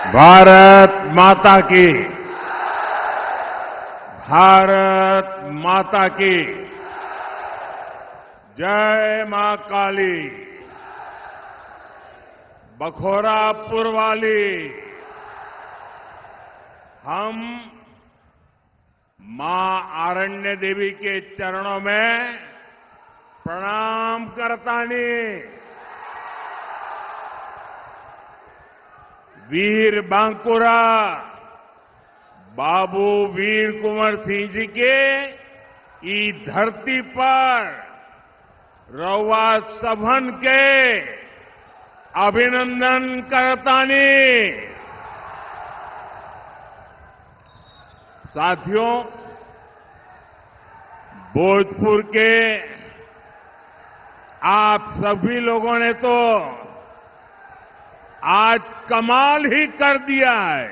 भारत माता की, भारत माता की जय मां काली, बखोरापुर वाली। हम मां आरण्य देवी के चरणों में प्रणाम करतानी। वीर बांकुरा बाबू वीर कुंवर सिंह जी के ई धरती पर रउआ सभन के अभिनंदन करतानी। साथियों, भोजपुर के आप सभी लोगों ने तो आज कमाल ही कर दिया है।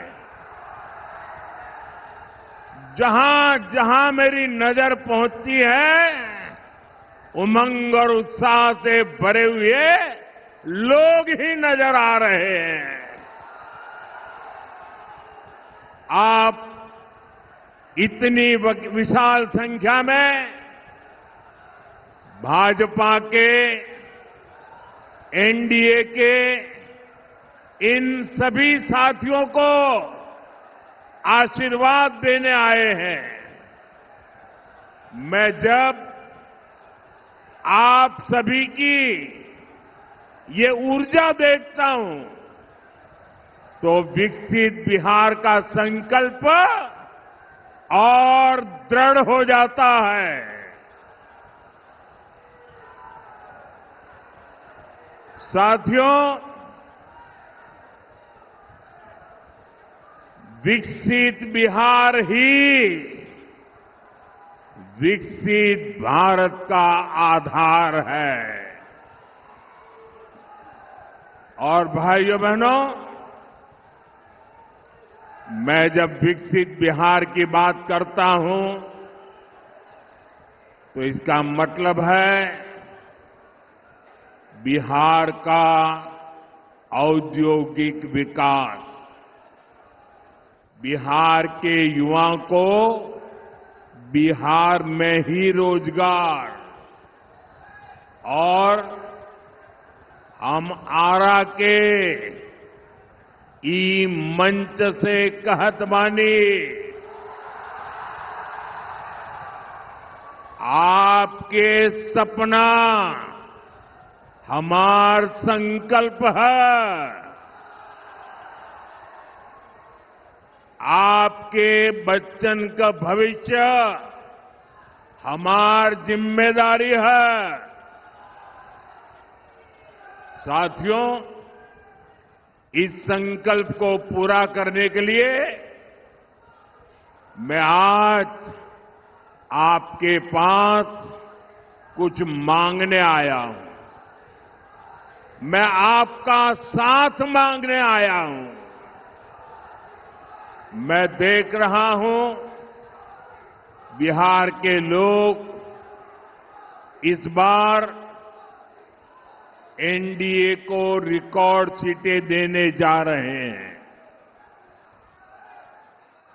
जहां जहां मेरी नजर पहुंचती है, उमंग और उत्साह से भरे हुए लोग ही नजर आ रहे हैं। आप इतनी विशाल संख्या में भाजपा के, एनडीए के इन सभी साथियों को आशीर्वाद देने आए हैं। मैं जब आप सभी की ये ऊर्जा देखता हूं तो विकसित बिहार का संकल्प और दृढ़ हो जाता है। साथियों, विकसित बिहार ही विकसित भारत का आधार है। और भाइयों बहनों, मैं जब विकसित बिहार की बात करता हूं तो इसका मतलब है बिहार का औद्योगिक विकास, बिहार के युवाओं को बिहार में ही रोजगार, और हम आरा के ई मंच से कहत बानी, आपके सपना हमार संकल्प है। आपके बच्चन का भविष्य हमार जिम्मेदारी है। साथियों, इस संकल्प को पूरा करने के लिए मैं आज आपके पास कुछ मांगने आया हूं। मैं आपका साथ मांगने आया हूं। मैं देख रहा हूं बिहार के लोग इस बार एनडीए को रिकॉर्ड सीटें देने जा रहे हैं।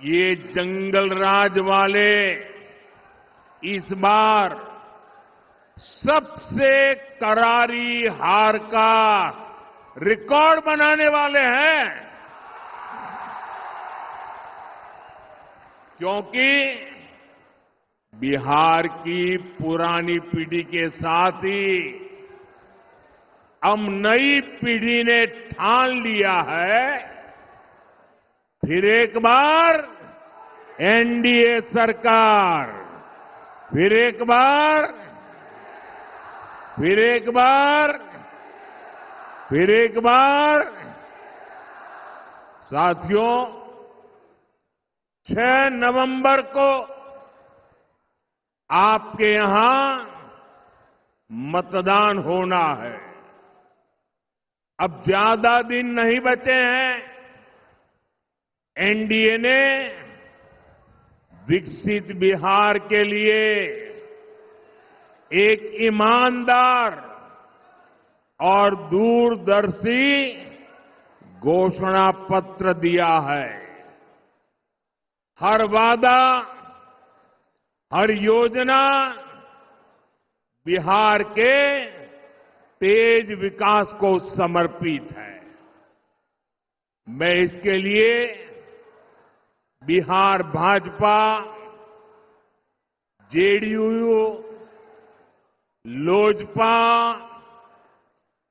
ये जंगल राज वाले इस बार सबसे करारी हार का रिकॉर्ड बनाने वाले हैं, क्योंकि बिहार की पुरानी पीढ़ी के साथ ही अब नई पीढ़ी ने ठान लिया है, फिर एक बार एनडीए सरकार, फिर एक बार, फिर एक बार, फिर एक बार। साथियों, 6 नवंबर को आपके यहां मतदान होना है। अब ज्यादा दिन नहीं बचे हैं। एनडीए ने विकसित बिहार के लिए एक ईमानदार और दूरदर्शी घोषणा पत्र दिया है। हर वादा, हर योजना बिहार के तेज विकास को समर्पित है। मैं इसके लिए बिहार भाजपा, जेडीयू, लोजपा,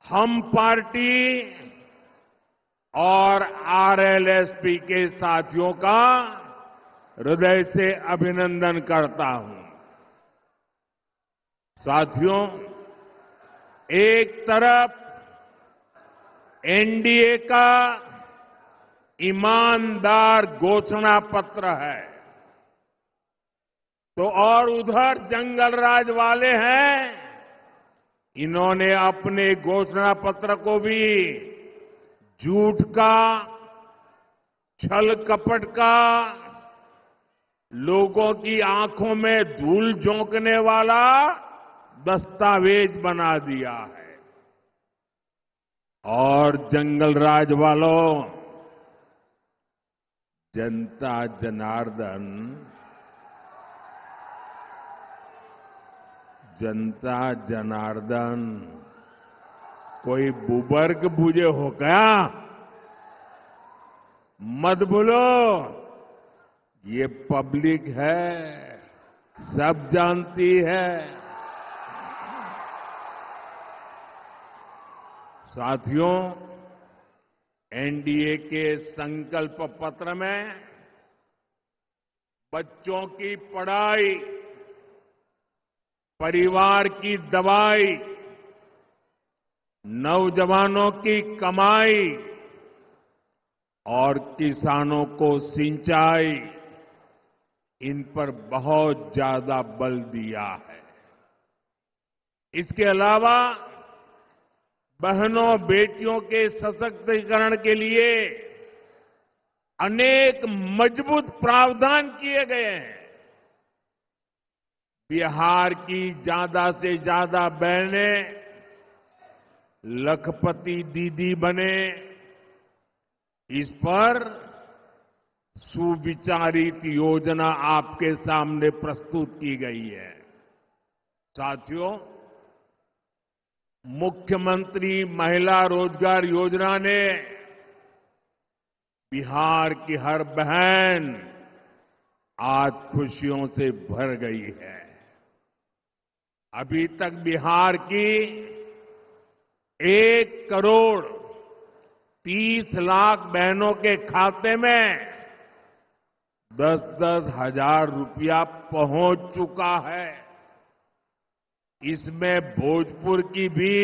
हम पार्टी और आरएलएसपी के साथियों का हृदय से अभिनंदन करता हूं। साथियों, एक तरफ एनडीए का ईमानदार घोषणा पत्र है, तो और उधर जंगलराज वाले हैं। इन्होंने अपने घोषणा पत्र को भी झूठ का, छल कपट का, लोगों की आंखों में धूल झोंकने वाला दस्तावेज बना दिया है। और जंगलराज वालों, जनता जनार्दन, जनता जनार्दन कोई बुबर्ग बुझे हो क्या? मत भूलो, ये पब्लिक है, सब जानती है। साथियों, एनडीए के संकल्प पत्र में बच्चों की पढ़ाई, परिवार की दवाई, नौजवानों की कमाई और किसानों को सिंचाई, इन पर बहुत ज्यादा बल दिया है। इसके अलावा बहनों बेटियों के सशक्तिकरण के लिए अनेक मजबूत प्रावधान किए गए हैं। बिहार की ज्यादा से ज्यादा बहनें लखपति दीदी बने, इस पर सुविचारित योजना आपके सामने प्रस्तुत की गई है। साथियों, मुख्यमंत्री महिला रोजगार योजना ने बिहार की हर बहन आज खुशियों से भर गई है। अभी तक बिहार की 1,30,00,000 बहनों के खाते में 10-10 हजार रुपया पहुंच चुका है। इसमें भोजपुर की भी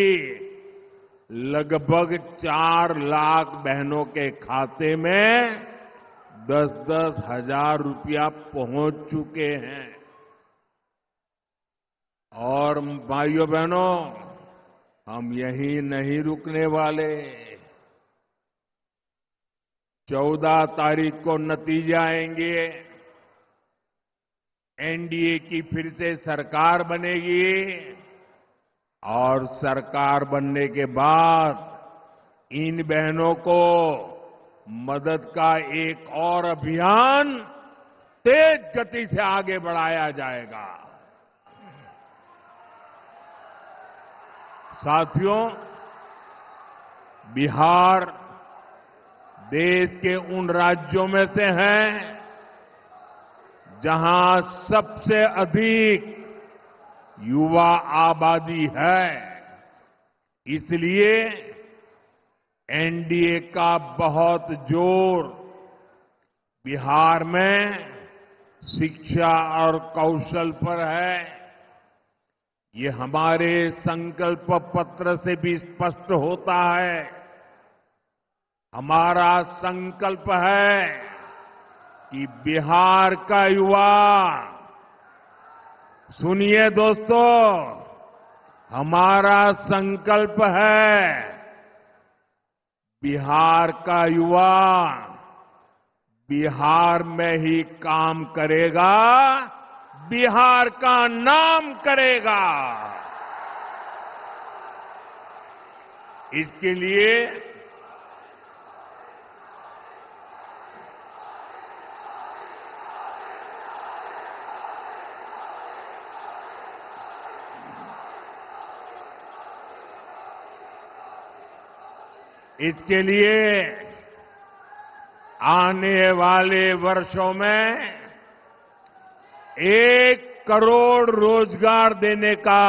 लगभग 4 लाख बहनों के खाते में 10-10 हजार रुपया पहुंच चुके हैं। और भाइयों बहनों, हम यहीं नहीं रुकने वाले। 14 तारीख को नतीजे आएंगे। एनडीए की फिर से सरकार बनेगी और सरकार बनने के बाद इन बहनों को मदद का एक और अभियान तेज गति से आगे बढ़ाया जाएगा। साथियों, बिहार देश के उन राज्यों में से है जहां सबसे अधिक युवा आबादी है। इसलिए एनडीए का बहुत जोर बिहार में शिक्षा और कौशल पर है। ये हमारे संकल्प पत्र से भी स्पष्ट होता है। हमारा संकल्प है कि बिहार का युवा, सुनिए दोस्तों, हमारा संकल्प है बिहार का युवा बिहार में ही काम करेगा, बिहार का नाम करेगा। इसके लिए इसके लिए आने वाले वर्षों में 1 करोड़ रोजगार देने का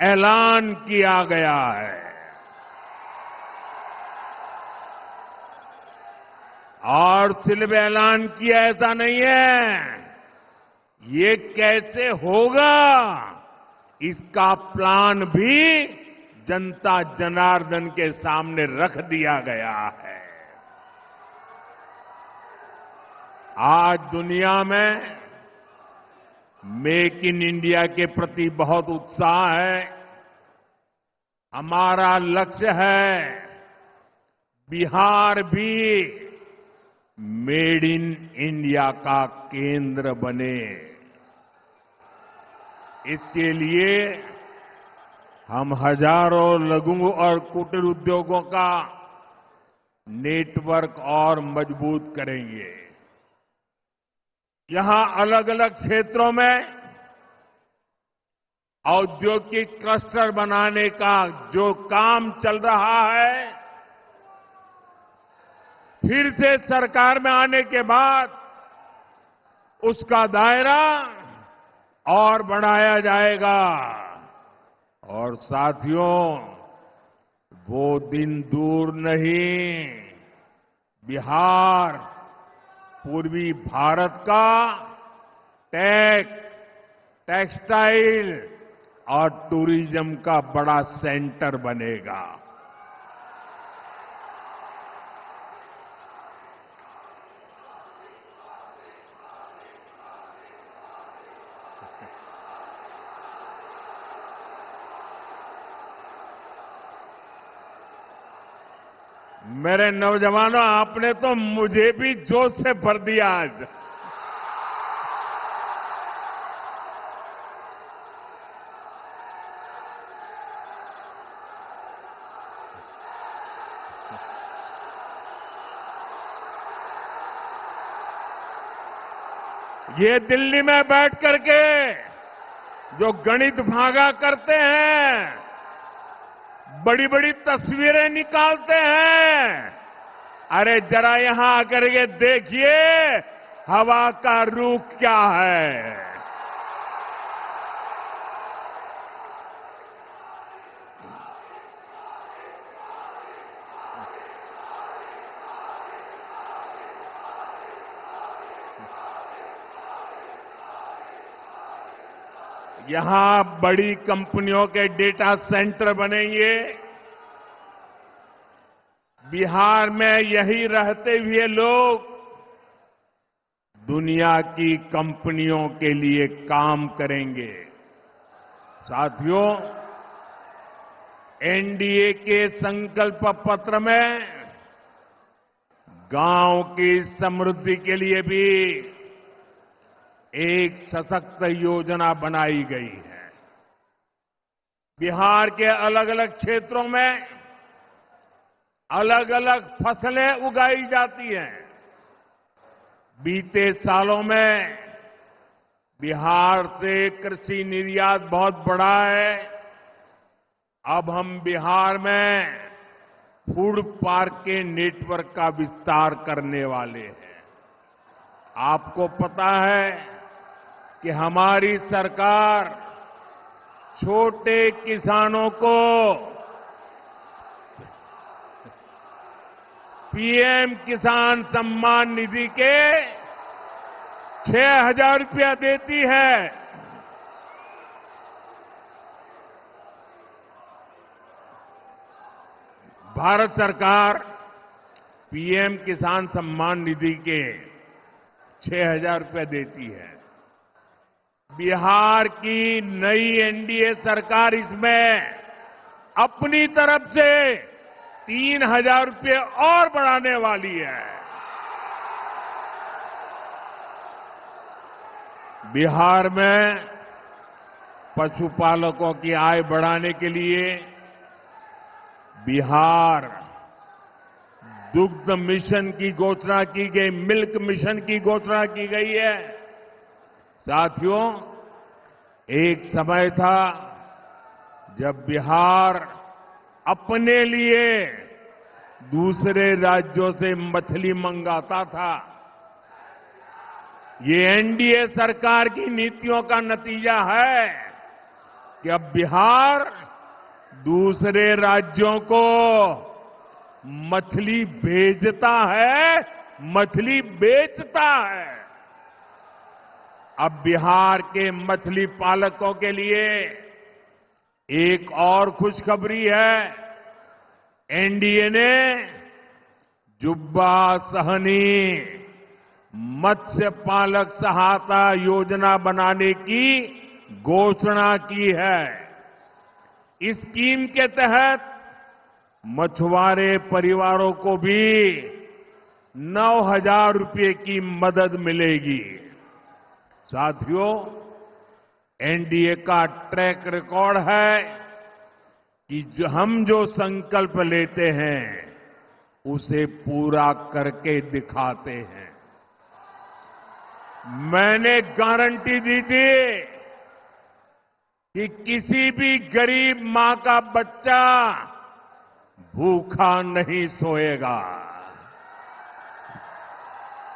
ऐलान किया गया है। और सिर्फ ऐलान किया ऐसा नहीं है, ये कैसे होगा इसका प्लान भी जनता जनार्दन के सामने रख दिया गया है। आज दुनिया में मेक इन इंडिया के प्रति बहुत उत्साह है। हमारा लक्ष्य है बिहार भी मेड इन इंडिया का केंद्र बने। इसके लिए हम हजारों लघु और कुटीर उद्योगों का नेटवर्क और मजबूत करेंगे। यहां अलग अलग क्षेत्रों में औद्योगिक क्लस्टर बनाने का जो काम चल रहा है, फिर से सरकार में आने के बाद उसका दायरा और बढ़ाया जाएगा। और साथियों, वो दिन दूर नहीं, बिहार पूर्वी भारत का टेक्सटाइल और टूरिज्म का बड़ा सेंटर बनेगा। मेरे नौजवानों, आपने तो मुझे भी जोश से भर दिया आज। ये दिल्ली में बैठ करके जो गणित भागा करते हैं, बड़ी बड़ी तस्वीरें निकालते हैं, अरे जरा यहां आकर के देखिए हवा का रुख क्या है। यहां बड़ी कंपनियों के डेटा सेंटर बनेंगे। बिहार में यही रहते हुए लोग दुनिया की कंपनियों के लिए काम करेंगे। साथियों, एनडीए के संकल्प पत्र में गांव की समृद्धि के लिए भी एक सशक्त योजना बनाई गई है। बिहार के अलग अलग क्षेत्रों में अलग अलग फसलें उगाई जाती हैं। बीते सालों में बिहार से कृषि निर्यात बहुत बढ़ा है। अब हम बिहार में फूड पार्क के नेटवर्क का विस्तार करने वाले हैं। आपको पता है कि हमारी सरकार छोटे किसानों को पीएम किसान सम्मान निधि के 6,000 रुपया देती है। भारत सरकार पीएम किसान सम्मान निधि के 6,000 रुपये देती है। बिहार की नई एनडीए सरकार इसमें अपनी तरफ से 3,000 रुपये और बढ़ाने वाली है। बिहार में पशुपालकों की आय बढ़ाने के लिए बिहार दुग्ध मिशन की घोषणा की गई, मिल्क मिशन की घोषणा की गई है। साथियों, एक समय था जब बिहार अपने लिए दूसरे राज्यों से मछली मंगाता था। ये एनडीए सरकार की नीतियों का नतीजा है कि अब बिहार दूसरे राज्यों को मछली भेजता है, मछली बेचता है। अब बिहार के मछली पालकों के लिए एक और खुशखबरी है। एनडीए ने जुब्बा सहनी मत्स्य पालक सहायता योजना बनाने की घोषणा की है। इस स्कीम के तहत मछुआरे परिवारों को भी 9,000 रुपये की मदद मिलेगी। साथियों, एनडीए का ट्रैक रिकॉर्ड है कि हम जो संकल्प लेते हैं उसे पूरा करके दिखाते हैं। मैंने गारंटी दी थी कि किसी भी गरीब मां का बच्चा भूखा नहीं सोएगा।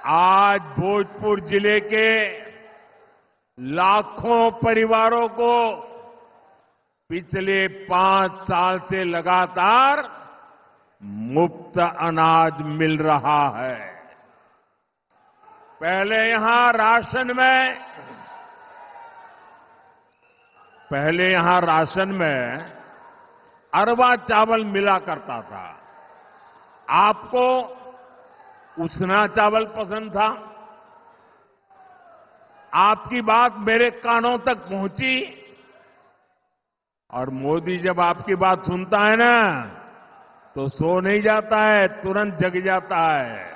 आज भोजपुर जिले के लाखों परिवारों को पिछले 5 साल से लगातार मुफ्त अनाज मिल रहा है। पहले यहां राशन में अरवा चावल मिला करता था। आपको उसना चावल पसंद था। आपकी बात मेरे कानों तक पहुंची और मोदी जब आपकी बात सुनता है ना तो सो नहीं जाता है, तुरंत जग जाता है।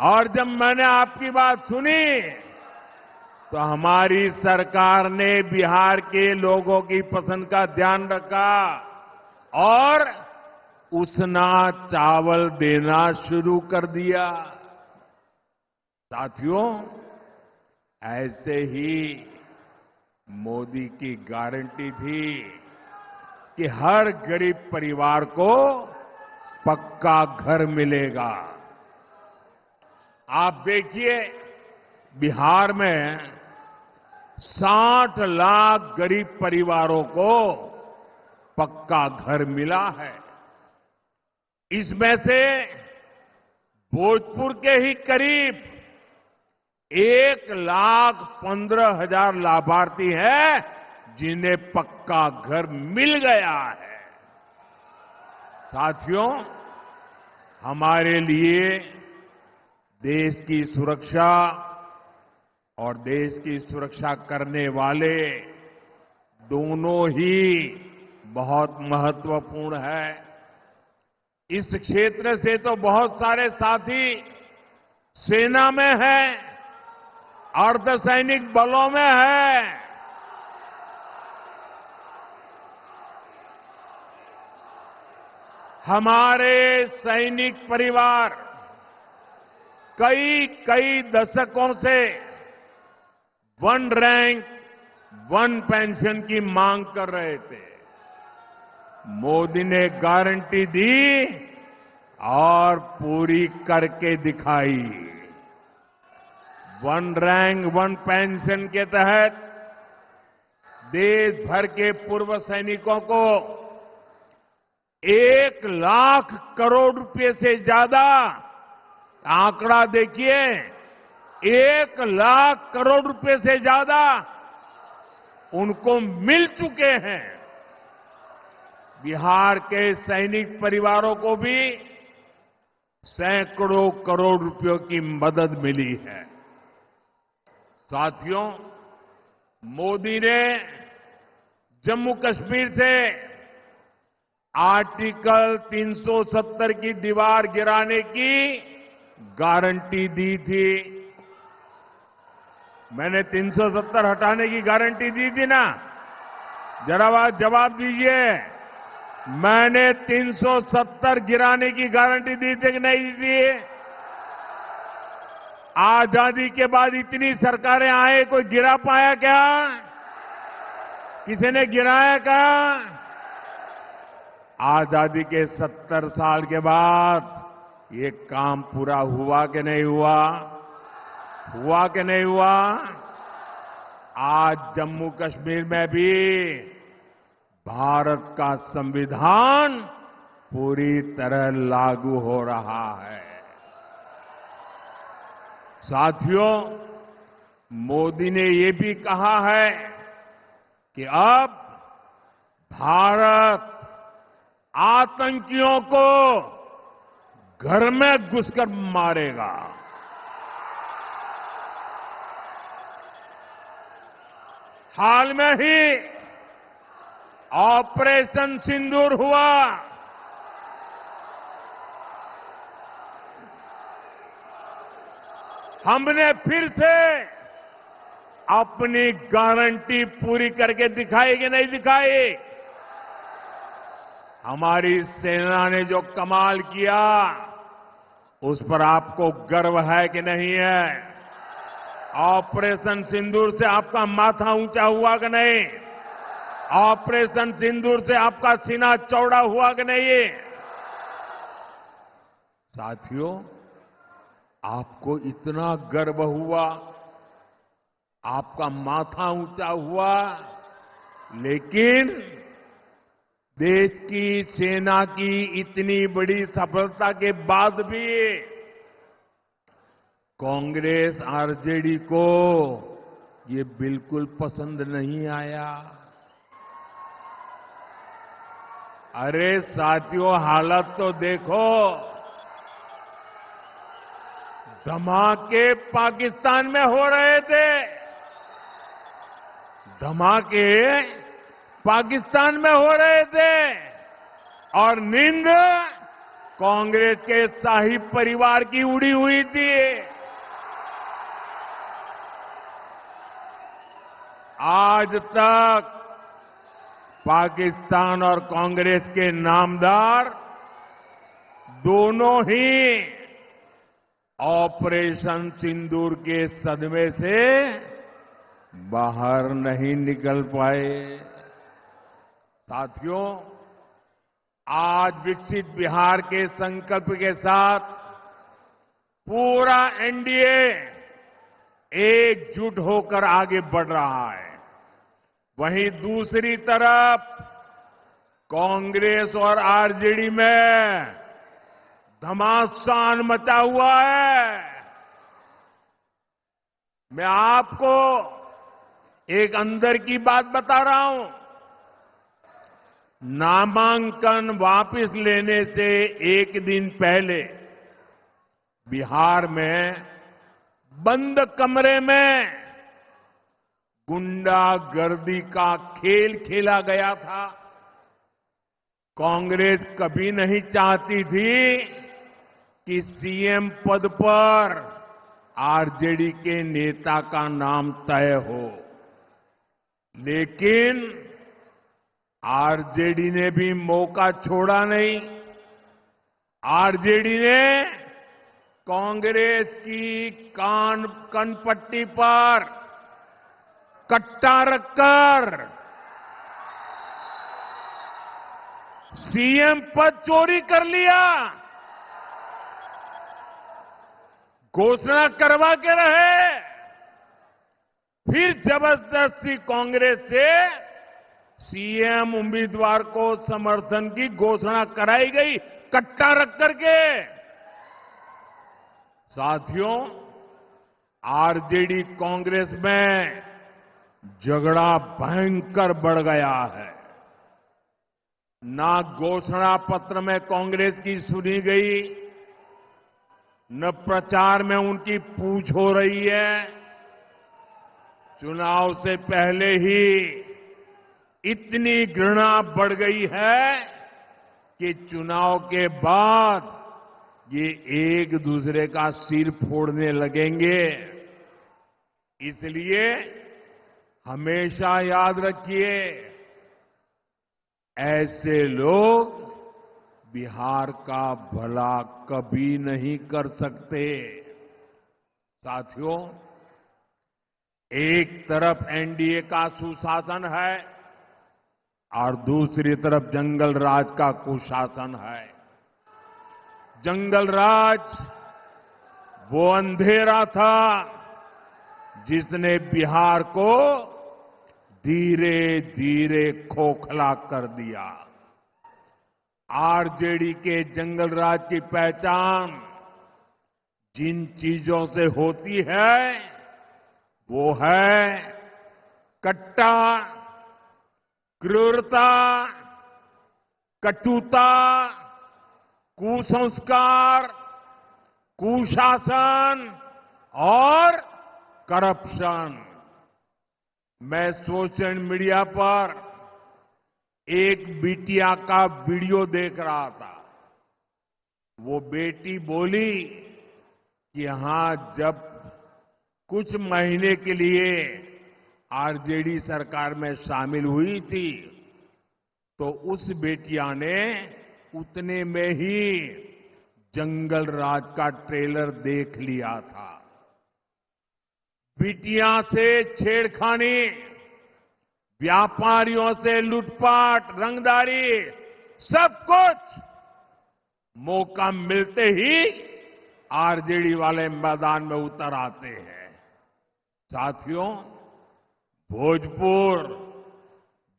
और जब मैंने आपकी बात सुनी तो हमारी सरकार ने बिहार के लोगों की पसंद का ध्यान रखा और उसना चावल देना शुरू कर दिया। साथियों, ऐसे ही मोदी की गारंटी थी कि हर गरीब परिवार को पक्का घर मिलेगा। आप देखिए, बिहार में 60 लाख गरीब परिवारों को पक्का घर मिला है। इसमें से भोजपुर के ही करीब 1,15,000 लाभार्थी हैं जिन्हें पक्का घर मिल गया है। साथियों, हमारे लिए देश की सुरक्षा और देश की सुरक्षा करने वाले दोनों ही बहुत महत्वपूर्ण है। इस क्षेत्र से तो बहुत सारे साथी सेना में हैं, अर्धसैनिक बलों में हैं। हमारे सैनिक परिवार कई दशकों से 1 रैंक 1 पेंशन की मांग कर रहे थे। मोदी ने गारंटी दी और पूरी करके दिखाई। 1 रैंक 1 पेंशन के तहत देश भर के पूर्व सैनिकों को 1 लाख करोड़ रुपए से ज्यादा, आंकड़ा देखिए, 1 लाख करोड़ रुपए से ज्यादा उनको मिल चुके हैं। बिहार के सैनिक परिवारों को भी सैकड़ों करोड़ रुपयों की मदद मिली है। साथियों, मोदी ने जम्मू कश्मीर से आर्टिकल 370 की दीवार गिराने की गारंटी दी थी। मैंने 370 हटाने की गारंटी दी थी ना? जरा जवाब दीजिए। मैंने 370 गिराने की गारंटी दी थी कि नहीं दी थी? आजादी के बाद इतनी सरकारें आए, कोई गिरा पाया क्या? किसी ने गिराया क्या? आजादी के 70 साल के बाद ये काम पूरा हुआ कि नहीं हुआ? हुआ कि नहीं हुआ? आज जम्मू कश्मीर में भी भारत का संविधान पूरी तरह लागू हो रहा है। साथियों, मोदी ने ये भी कहा है कि अब भारत आतंकियों को घर में घुसकर मारेगा। हाल में ही ऑपरेशन सिंदूर हुआ। हमने फिर से अपनी गारंटी पूरी करके दिखाई कि नहीं दिखाई? हमारी सेना ने जो कमाल किया उस पर आपको गर्व है कि नहीं है? ऑपरेशन सिंदूर से आपका माथा ऊंचा हुआ कि नहीं? ऑपरेशन सिंदूर से आपका सीना चौड़ा हुआ कि नहीं? साथियों, आपको इतना गर्व हुआ, आपका माथा ऊंचा हुआ, लेकिन देश की सेना की इतनी बड़ी सफलता के बाद भी कांग्रेस आरजेडी को ये बिल्कुल पसंद नहीं आया। अरे साथियों, हालत तो देखो। धमाके पाकिस्तान में हो रहे थे, धमाके पाकिस्तान में हो रहे थे और नींद कांग्रेस के शाही परिवार की उड़ी हुई थी। आज तक पाकिस्तान और कांग्रेस के नामदार दोनों ही ऑपरेशन सिंदूर के सदमे से बाहर नहीं निकल पाए। साथियों, आज विकसित बिहार के संकल्प के साथ पूरा एनडीए एकजुट होकर आगे बढ़ रहा है। वहीं दूसरी तरफ कांग्रेस और आरजेडी में घमासान मचा हुआ है। मैं आपको एक अंदर की बात बता रहा हूं। नामांकन वापस लेने से एक दिन पहले बिहार में बंद कमरे में गुंडागर्दी का खेल खेला गया था। कांग्रेस कभी नहीं चाहती थी कि सीएम पद पर आरजेडी के नेता का नाम तय हो, लेकिन आरजेडी ने भी मौका छोड़ा नहीं। आरजेडी ने कांग्रेस की कनपट्टी पर कट्टा रखकर सीएम पद चोरी कर लिया। घोषणा करवा के रहे, फिर जबरदस्ती कांग्रेस से सीएम उम्मीदवार को समर्थन की घोषणा कराई गई, कट्टा रख करके। साथियों, आरजेडी कांग्रेस में झगड़ा भयंकर बढ़ गया है। ना घोषणा पत्र में कांग्रेस की सुनी गई, न प्रचार में उनकी पूछ हो रही है। चुनाव से पहले ही इतनी घृणा बढ़ गई है कि चुनाव के बाद ये एक दूसरे का सिर फोड़ने लगेंगे। इसलिए हमेशा याद रखिए, ऐसे लोग बिहार का भला कभी नहीं कर सकते। साथियों, एक तरफ एनडीए का सुशासन है, और दूसरी तरफ जंगल राज का कुशासन है। जंगल राज वो अंधेरा था जिसने बिहार को धीरे धीरे खोखला कर दिया। आरजेडी के जंगल राज की पहचान जिन चीजों से होती है वो है कट्टा, क्रूरता, कटुता, कुसंस्कार, कुशासन और करप्शन। मैं सोशल मीडिया पर एक बिटिया का वीडियो देख रहा था। वो बेटी बोली कि हां, जब कुछ महीने के लिए आरजेडी सरकार में शामिल हुई थी तो उस बेटिया ने उतने में ही जंगल राज का ट्रेलर देख लिया था। बिटिया से छेड़खानी, व्यापारियों से लूटपाट, रंगदारी, सब कुछ मौका मिलते ही आरजेडी वाले मैदान में उतर आते हैं। साथियों, भोजपुर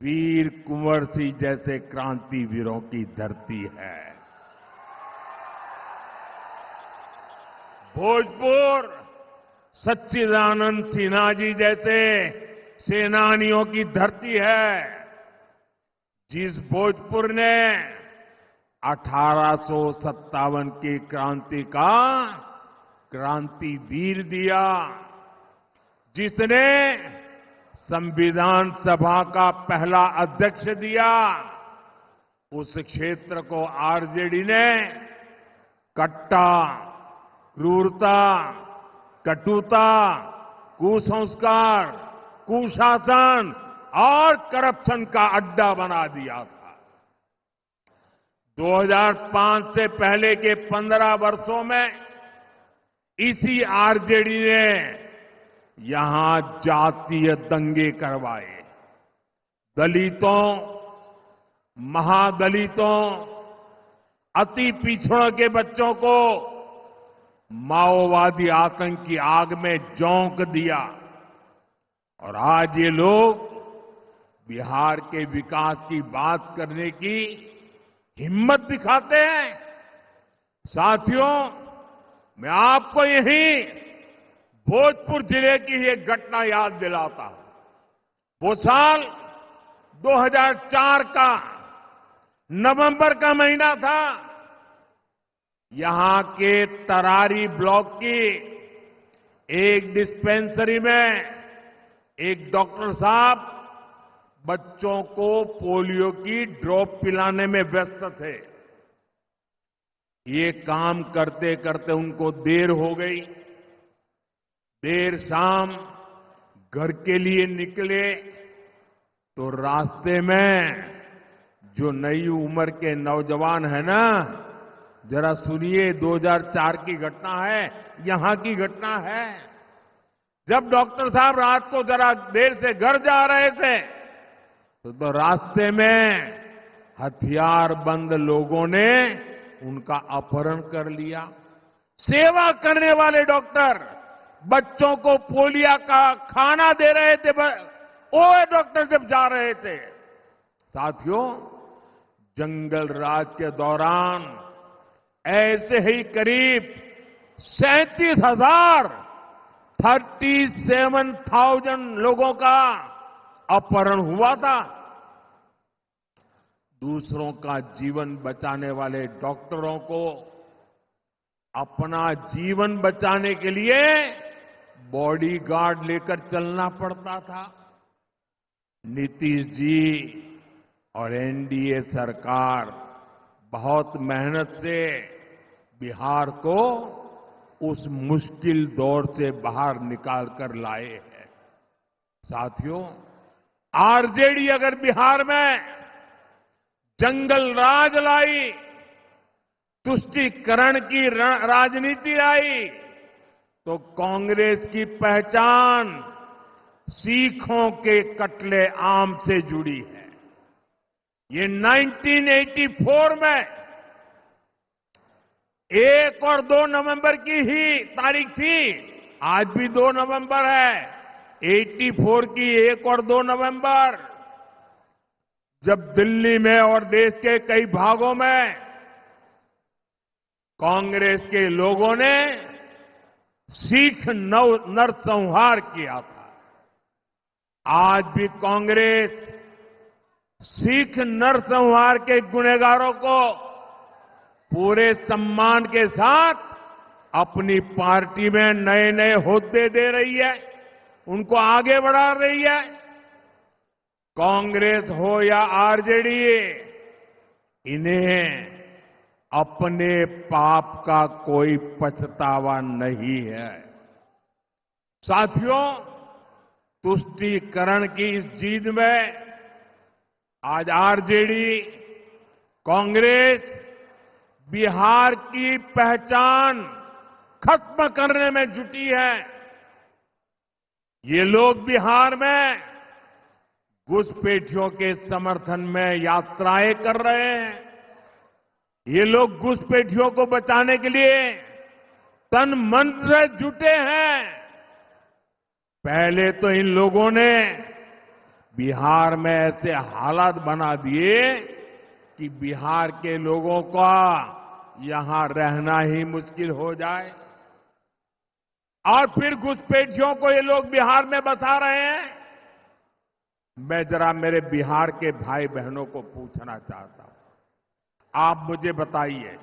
वीर कुंवर सिंह जैसे क्रांतिवीरों की धरती है। भोजपुर सच्चिदानंद सिन्हा जी जैसे सेनानियों की धरती है। जिस भोजपुर ने 1857 की क्रांति का क्रांतिवीर दिया, जिसने संविधान सभा का पहला अध्यक्ष दिया, उस क्षेत्र को आरजेडी ने कट्टा, क्रूरता, कटुता, कुसंस्कार, कुशासन और करप्शन का अड्डा बना दिया था। 2005 से पहले के 15 वर्षों में इसी आरजेडी ने यहां जातीय दंगे करवाए। दलितों, महादलितों, अति पिछड़ों के बच्चों को माओवादी आतंक की आग में झोंक दिया और आज ये लोग बिहार के विकास की बात करने की हिम्मत दिखाते हैं। साथियों, मैं आपको यही भोजपुर जिले की एक घटना याद दिलाता हूं। वो साल 2004 का नवंबर का महीना था। यहां के तरारी ब्लॉक की एक डिस्पेंसरी में एक डॉक्टर साहब बच्चों को पोलियो की ड्रॉप पिलाने में व्यस्त थे। ये काम करते करते उनको देर हो गई। देर शाम घर के लिए निकले तो रास्ते में जो नई उम्र के नौजवान है ना, जरा सुनिए, 2004 की घटना है, यहां की घटना है। जब डॉक्टर साहब रात को जरा देर से घर जा रहे थे तो रास्ते में हथियारबंद लोगों ने उनका अपहरण कर लिया। सेवा करने वाले डॉक्टर बच्चों को पोलियो का खाना दे रहे थे, वो डॉक्टर जब जा रहे थे। साथियों, जंगल राज के दौरान ऐसे ही करीब 37,000 लोगों का अपहरण हुआ था। दूसरों का जीवन बचाने वाले डॉक्टरों को अपना जीवन बचाने के लिए बॉडीगार्ड लेकर चलना पड़ता था। नीतीश जी और एनडीए सरकार बहुत मेहनत से बिहार को उस मुश्किल दौर से बाहर निकाल कर लाए हैं। साथियों, आरजेडी अगर बिहार में जंगल राज लाई, तुष्टीकरण की राजनीति लाई, तो कांग्रेस की पहचान सीखों के कत्ले आम से जुड़ी है। ये 1984 में 1 और 2 नवंबर की ही तारीख थी। आज भी 2 नवंबर है। 84 की 1 और 2 नवंबर, जब दिल्ली में और देश के कई भागों में कांग्रेस के लोगों ने सिख नरसंहार किया था। आज भी कांग्रेस सिख नरसंहार के गुनहगारों को पूरे सम्मान के साथ अपनी पार्टी में नए नए ओहदे दे रही है, उनको आगे बढ़ा रही है। कांग्रेस हो या आरजेडी, इन्हें अपने पाप का कोई पछतावा नहीं है। साथियों, तुष्टीकरण की इस जीत में आज आरजेडी, कांग्रेस बिहार की पहचान खत्म करने में जुटी है। ये लोग बिहार में घुसपैठियों के समर्थन में यात्राएं कर रहे हैं। ये लोग घुसपैठियों को बचाने के लिए तन मन से जुटे हैं। पहले तो इन लोगों ने बिहार में ऐसे हालात बना दिए कि बिहार के लोगों का यहां रहना ही मुश्किल हो जाए, और फिर घुसपैठियों को ये लोग बिहार में बसा रहे हैं। मैं जरा मेरे बिहार के भाई बहनों को पूछना चाहता हूं, आप मुझे बताइए,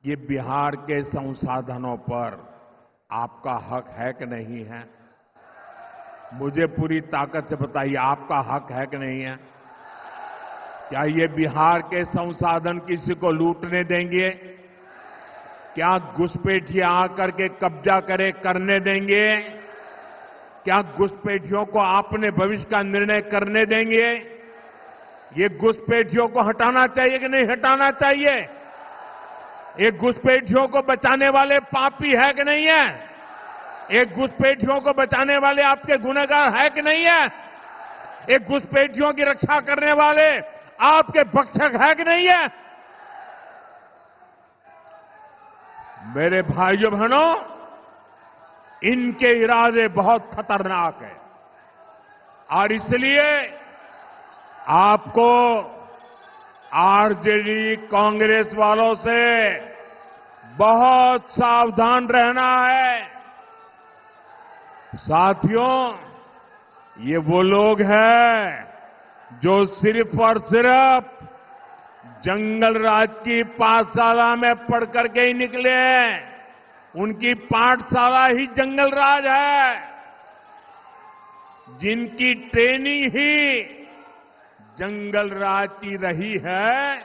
ये बिहार के संसाधनों पर आपका हक है कि नहीं है? मुझे पूरी ताकत से बताइए, आपका हक है कि नहीं है? क्या ये बिहार के संसाधन किसी को लूटने देंगे? क्या घुसपैठिए आकर के कब्जा करने देंगे? क्या घुसपैठियों को अपने भविष्य का निर्णय करने देंगे? ये घुसपैठियों को हटाना चाहिए कि नहीं हटाना चाहिए? ये घुसपैठियों को बचाने वाले पापी है कि नहीं है? ये घुसपैठियों को बचाने वाले आपके गुनहगार है कि नहीं है? ये घुसपैठियों की रक्षा करने वाले आपके भक्षक है कि नहीं है? मेरे भाइयों बहनों, इनके इरादे बहुत खतरनाक हैं, और इसलिए आपको आरजेडी कांग्रेस वालों से बहुत सावधान रहना है। साथियों, ये वो लोग हैं जो सिर्फ और सिर्फ जंगल राज की पाठशाला में पढ़ करके ही निकले हैं। उनकी पाठशाला ही जंगल राज है, जिनकी ट्रेनिंग ही जंगल राज की रही है।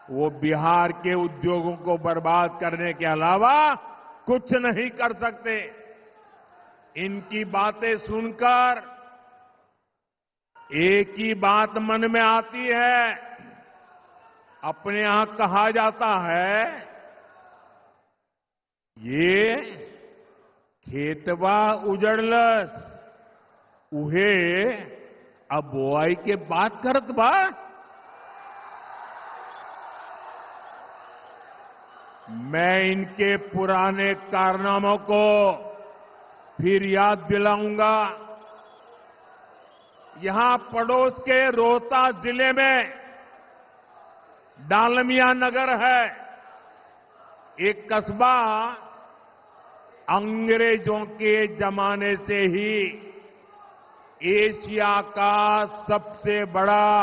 वो बिहार के उद्योगों को बर्बाद करने के अलावा कुछ नहीं कर सकते। इनकी बातें सुनकर एक ही बात मन में आती है। अपने यहां कहा जाता है, ये खेतवा उजड़लस, उहे अब बोआई के बात करत बा। मैं इनके पुराने कारनामों को फिर याद दिलाऊंगा। यहां पड़ोस के रोहतास जिले में डालमिया नगर है, एक कस्बा अंग्रेजों के जमाने से ही एशिया का सबसे बड़ा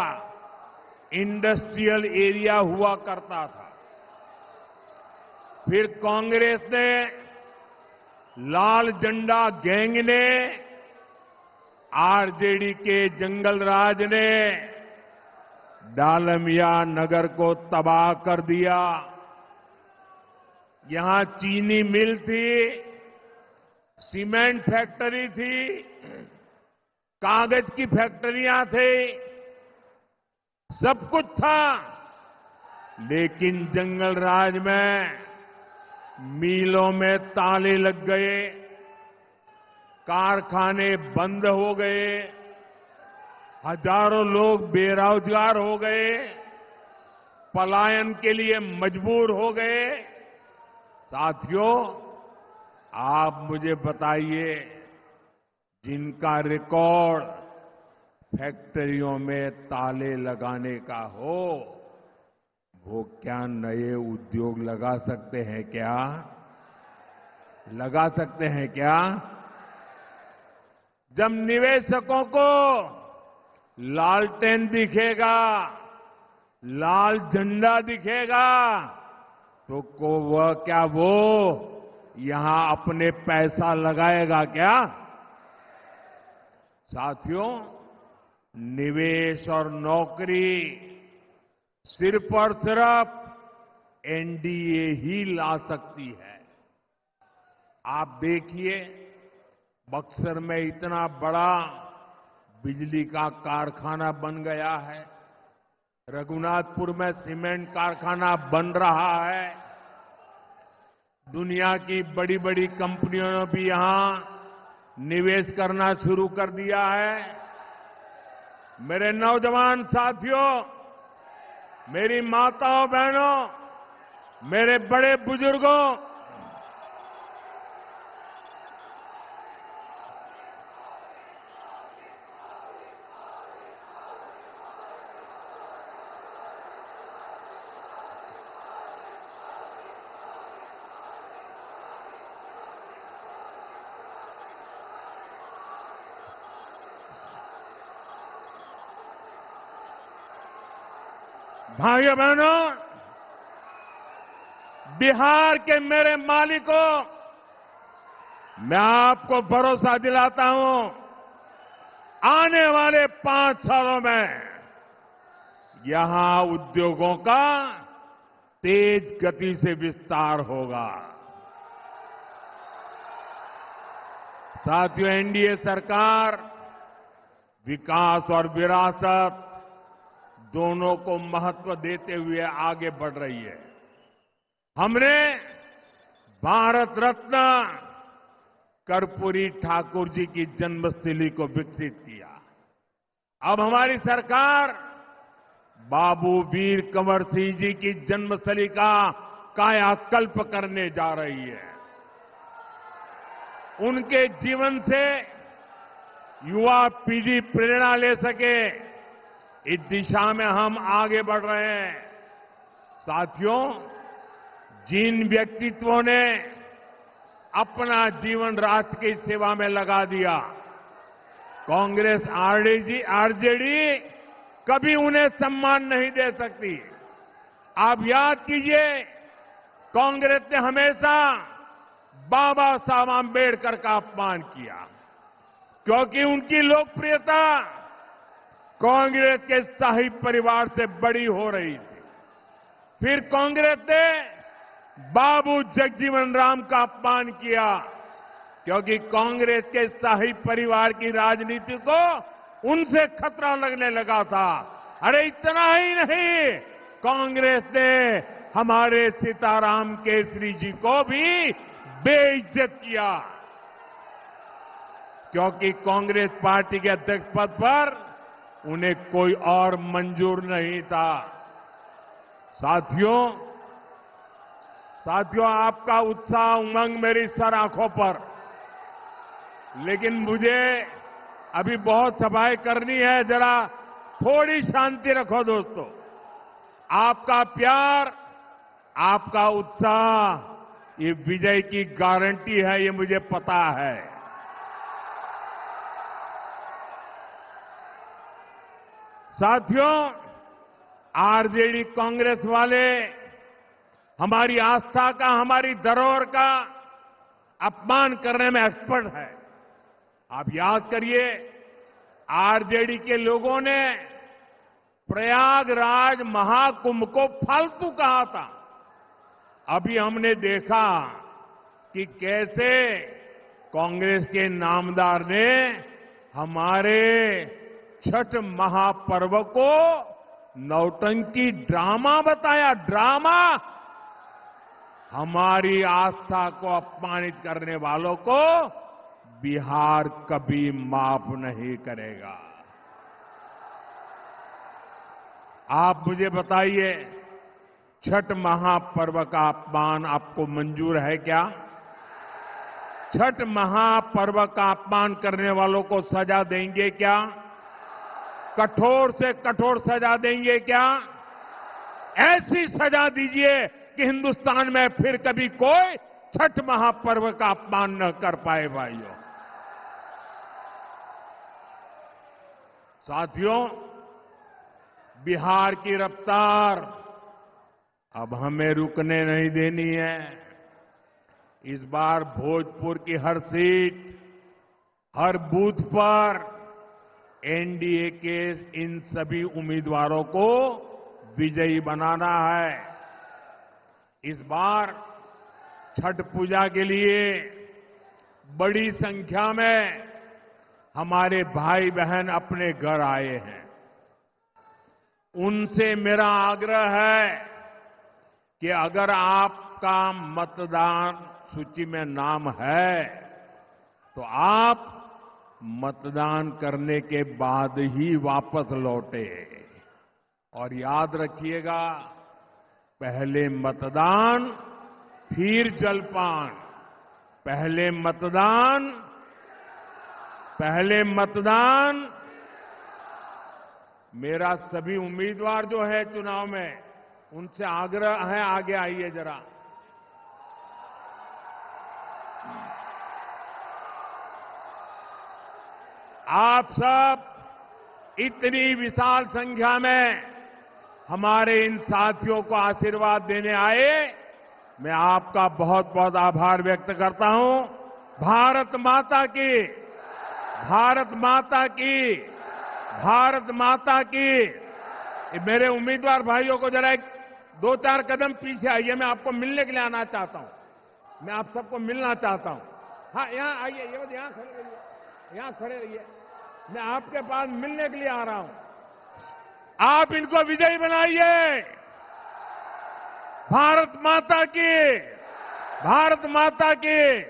इंडस्ट्रियल एरिया हुआ करता था। फिर कांग्रेस ने, लाल झंडा गैंग ने, आरजेडी के जंगल राज ने डालमिया नगर को तबाह कर दिया। यहां चीनी मिल थी, सीमेंट फैक्ट्री थी, कागज की फैक्ट्रियां थी, सब कुछ था। लेकिन जंगल राज में मिलों में ताले लग गए, कारखाने बंद हो गए, हजारों लोग बेरोजगार हो गए, पलायन के लिए मजबूर हो गए। साथियों, आप मुझे बताइए, जिनका रिकॉर्ड फैक्ट्रियों में ताले लगाने का हो, वो क्या नए उद्योग लगा सकते हैं क्या? लगा सकते हैं क्या? जब निवेशकों को लालटेन दिखेगा, लाल झंडा दिखेगा, तो वो यहां अपने पैसा लगाएगा क्या? साथियों, निवेश और नौकरी सिर्फ और सिर्फ एनडीए ही ला सकती है। आप देखिए, बक्सर में इतना बड़ा बिजली का कारखाना बन गया है, रघुनाथपुर में सीमेंट कारखाना बन रहा है, दुनिया की बड़ी बड़ी कंपनियों ने भी यहां निवेश करना शुरू कर दिया है। मेरे नौजवान साथियों, मेरी माताओं बहनों, मेरे बड़े बुजुर्गों, भाइयों बहनों, बिहार के मेरे मालिकों, मैं आपको भरोसा दिलाता हूं, आने वाले 5 सालों में यहां उद्योगों का तेज गति से विस्तार होगा। साथियों, एनडीए सरकार विकास और विरासत दोनों को महत्व देते हुए आगे बढ़ रही है। हमने भारत रत्न कर्पूरी ठाकुर जी की जन्मस्थली को विकसित किया। अब हमारी सरकार बाबू वीर कंवर सिंह जी की जन्मस्थली का कायाकल्प करने जा रही है। उनके जीवन से युवा पीढ़ी प्रेरणा ले सके, इस दिशा में हम आगे बढ़ रहे हैं। साथियों, जिन व्यक्तित्वों ने अपना जीवन राष्ट्र की सेवा में लगा दिया, कांग्रेस आरजेडी कभी उन्हें सम्मान नहीं दे सकती। आप याद कीजिए, कांग्रेस ने हमेशा बाबा साहब आंबेडकर का अपमान किया, क्योंकि उनकी लोकप्रियता कांग्रेस के शाही परिवार से बड़ी हो रही थी। फिर कांग्रेस ने बाबू जगजीवन राम का अपमान किया, क्योंकि कांग्रेस के शाही परिवार की राजनीति को उनसे खतरा लगने लगा था। अरे इतना ही नहीं, कांग्रेस ने हमारे सीताराम केसरी जी को भी बेइज्जत किया, क्योंकि कांग्रेस पार्टी के अध्यक्ष पद पर उन्हें कोई और मंजूर नहीं था। साथियों, आपका उत्साह उमंग मेरी सर आंखों पर, लेकिन मुझे अभी बहुत सभाएं करनी है। जरा थोड़ी शांति रखो दोस्तों। आपका प्यार, आपका उत्साह ये विजय की गारंटी है, ये मुझे पता है। साथियों, आरजेडी कांग्रेस वाले हमारी आस्था का, हमारी धरोहर का अपमान करने में एक्सपर्ट है। आप याद करिए, आरजेडी के लोगों ने प्रयागराज महाकुंभ को फालतू कहा था। अभी हमने देखा कि कैसे कांग्रेस के नामदार ने हमारे छठ महापर्व को नौटंकी ड्रामा बताया। ड्रामा। हमारी आस्था को अपमानित करने वालों को बिहार कभी माफ नहीं करेगा। आप मुझे बताइए, छठ महापर्व का अपमान आपको मंजूर है क्या? छठ महापर्व का अपमान करने वालों को सजा देंगे क्या? कठोर से कठोर सजा देंगे क्या? ऐसी सजा दीजिए कि हिंदुस्तान में फिर कभी कोई छठ महापर्व का अपमान न कर पाए। भाइयों, साथियों, बिहार की रफ्तार अब हमें रुकने नहीं देनी है। इस बार भोजपुर की हर सीट, हर बूथ पर एनडीए के इन सभी उम्मीदवारों को विजयी बनाना है। इस बार छठ पूजा के लिए बड़ी संख्या में हमारे भाई बहन अपने घर आए हैं। उनसे मेरा आग्रह है कि अगर आपका मतदान सूची में नाम है तो आप मतदान करने के बाद ही वापस लौटे। और याद रखिएगा, पहले मतदान फिर जलपान। पहले मतदान, पहले मतदान। मेरा सभी उम्मीदवार जो है चुनाव में, उनसे आग्रह है, आगे आइए जरा। आप सब इतनी विशाल संख्या में हमारे इन साथियों को आशीर्वाद देने आए, मैं आपका बहुत बहुत आभार व्यक्त करता हूं। भारत माता की, भारत माता की, भारत माता की। मेरे उम्मीदवार भाइयों को जरा एक 2-4 कदम पीछे आइए, मैं आपको मिलने के लिए आना चाहता हूं। मैं आप सबको मिलना चाहता हूं। हाँ, यहां आइए, ये बस यहां खड़े रहिए, यहां खड़े रहिए। मैं आपके पास मिलने के लिए आ रहा हूं। आप इनको विजयी बनाइए। भारत माता की, भारत माता की।